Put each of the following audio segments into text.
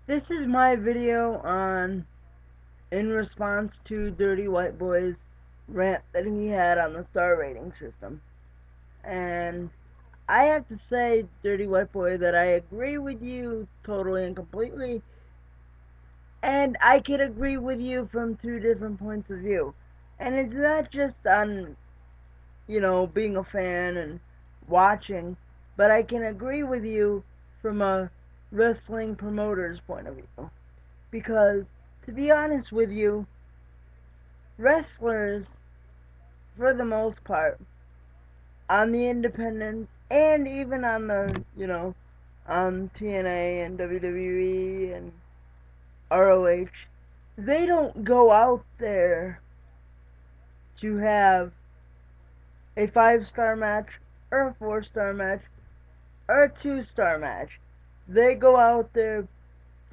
This is my video on in response to Dirty White Boy's rant that he had on the star rating system. And I have to say, Dirty White Boy, that I agree with you totally and completely. And I can agree with you from two different points of view. And it's not just on, being a fan and watching, but I can agree with you from a wrestling promoter's point of view. Because, to be honest with you, wrestlers, for the most part, on the independents and even on the, on TNA and WWE and ROH, they don't go out there to have a 5-star match or a 4-star match or a 2-star match. They go out there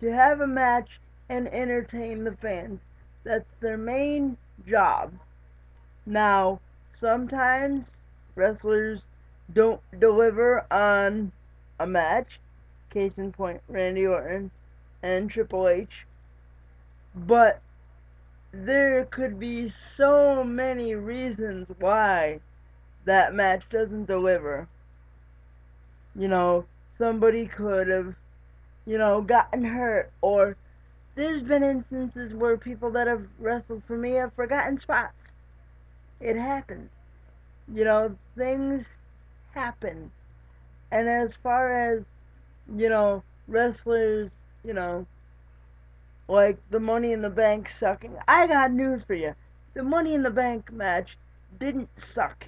to have a match and entertain the fans. That's their main job. Now, sometimes wrestlers don't deliver on a match. Case in point, Randy Orton and Triple H. But there could be so many reasons why that match doesn't deliver. Somebody could have, gotten hurt, or there's been instances where people that have wrestled for me have forgotten spots. It happens. Things happen. And as far as, wrestlers, like the Money in the Bank sucking, I got news for you. The Money in the Bank match didn't suck.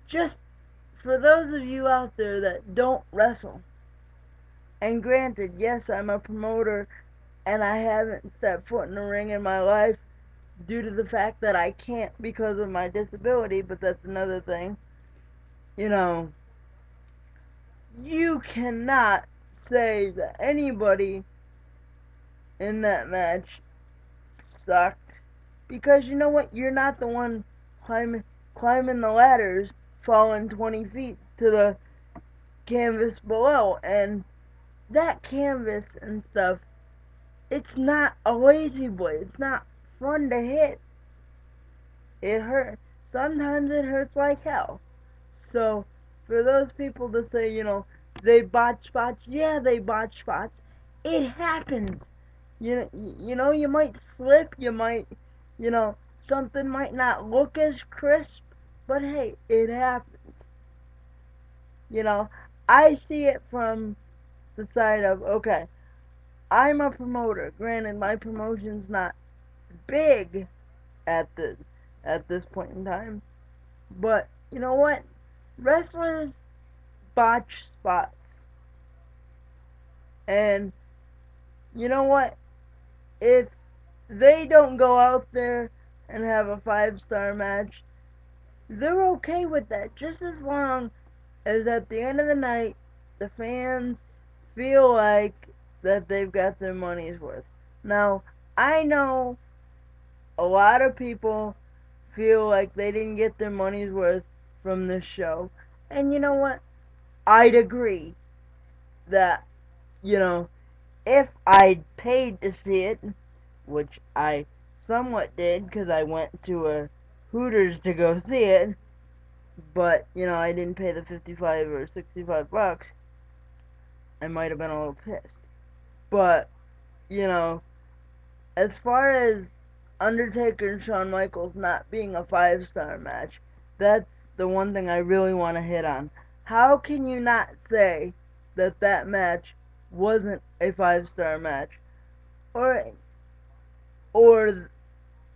Just for those of you out there that don't wrestle, and granted, yes, I'm a promoter and I haven't stepped foot in the ring in my life due to the fact that I can't because of my disability, but that's another thing. You cannot say that anybody in that match sucked, because you know what? You're not the one climbing the ladders, falling 20 feet to the canvas below, and that canvas and stuff, it's not a lazy boy. It's not fun to hit. It hurts. Sometimes it hurts like hell. So, for those people to say, they botch spots, yeah, they botch spots. It happens. You might slip, you might, something might not look as crisp, but hey, it happens. You know, I see it from the side of, okay, I'm a promoter. Granted, my promotion's not big at the at this point in time, but you know what? Wrestlers botch spots. And you know what? If they don't go out there and have a 5-star match, they're okay with that, just as long as at the end of the night the fans feel like that they've got their money's worth. Now, I know a lot of people feel like they didn't get their money's worth from this show. And you know what? I'd agree that, if I'd paid to see it, which I somewhat did because I went to a Hooters to go see it, but, I didn't pay the 55 or 65 bucks, I might have been a little pissed. But, you know, as far as Undertaker and Shawn Michaels not being a 5-star match, that's the one thing I really want to hit on. How can you not say that that match wasn't a 5-star match, or or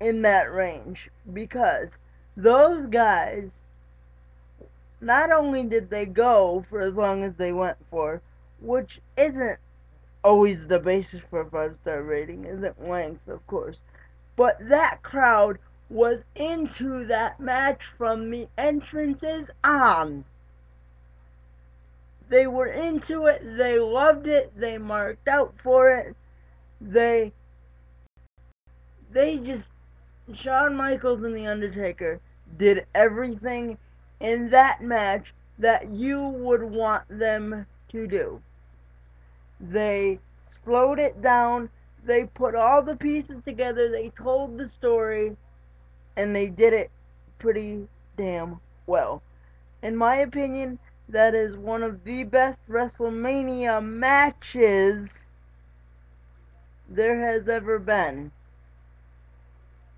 in that range? Because those guys, not only did they go for as long as they went for, which isn't always the basis for a 5-star rating, isn't length, of course, but that crowd was into that match from the entrances on. They were into it, they loved it, they marked out for it, they just, Shawn Michaels and The Undertaker did everything in that match that you would want them to do. They slowed it down, they put all the pieces together, they told the story, and they did it pretty damn well. In my opinion, that is one of the best WrestleMania matches there has ever been.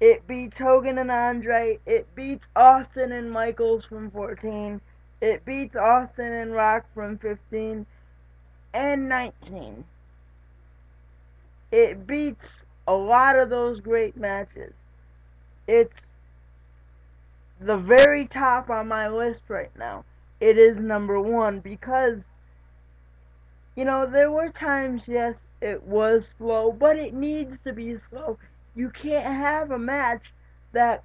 It beats Hogan and Andre. It beats Austin and Michaels from 14. It beats Austin and Rock from 15 and 19. It beats a lot of those great matches. It's the very top on my list right now. It is number one because, there were times, yes, it was slow, but it needs to be slow. You can't have a match that,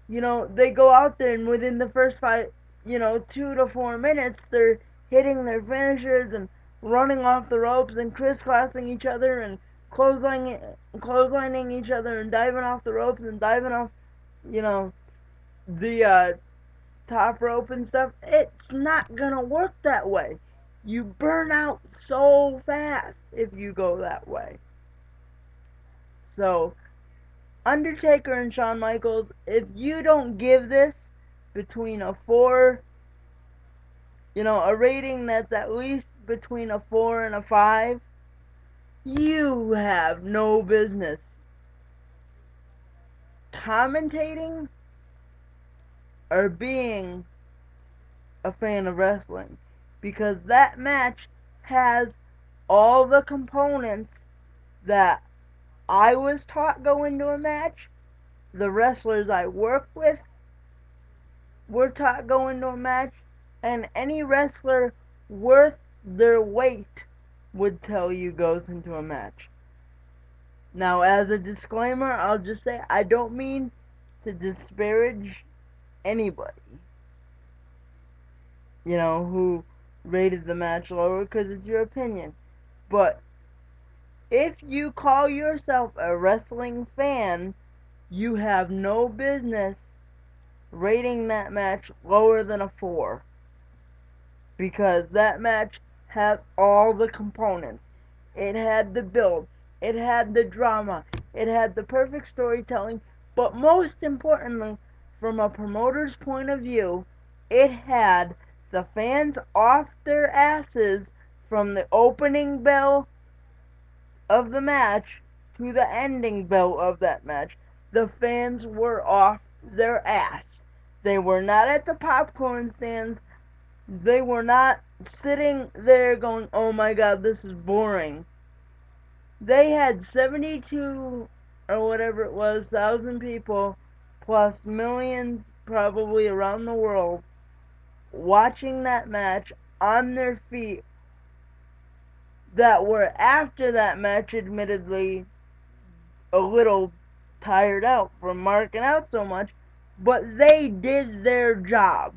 they go out there and within the first 2 to 4 minutes, they're hitting their finishers and running off the ropes and crisscrossing each other and clotheslining each other and diving off the ropes and diving off, the top rope and stuff. It's not gonna work that way. You burn out so fast if you go that way. So, Undertaker and Shawn Michaels, if you don't give this between a 4, a rating that's at least between a 4 and a 5, you have no business commentating or being a fan of wrestling, because that match has all the components that I was taught going to a match, the wrestlers I work with were taught going to a match, and any wrestler worth their weight would tell you goes into a match. Now, as a disclaimer, I'll just say I don't mean to disparage anybody, who rated the match lower, because it's your opinion. But if you call yourself a wrestling fan, you have no business rating that match lower than a 4. Because that match has all the components. It had the build, it had the drama, it had the perfect storytelling, but most importantly, from a promoter's point of view, it had the fans off their asses from the opening bell of the match to the ending bell of that match. The fans were off their ass. They were not at the popcorn stands. They were not sitting there going, oh my god, this is boring. They had 72 or whatever it was, thousand people, plus millions probably around the world, watching that match on their feet, that were after that match admittedly a little tired out from marking out so much, but they did their job.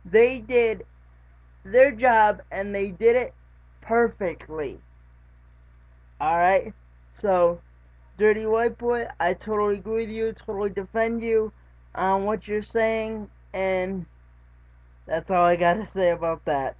They did their job and they did it perfectly. Alright? So, Dirty White Boy, I totally agree with you, totally defend you on what you're saying, and that's all I gotta say about that.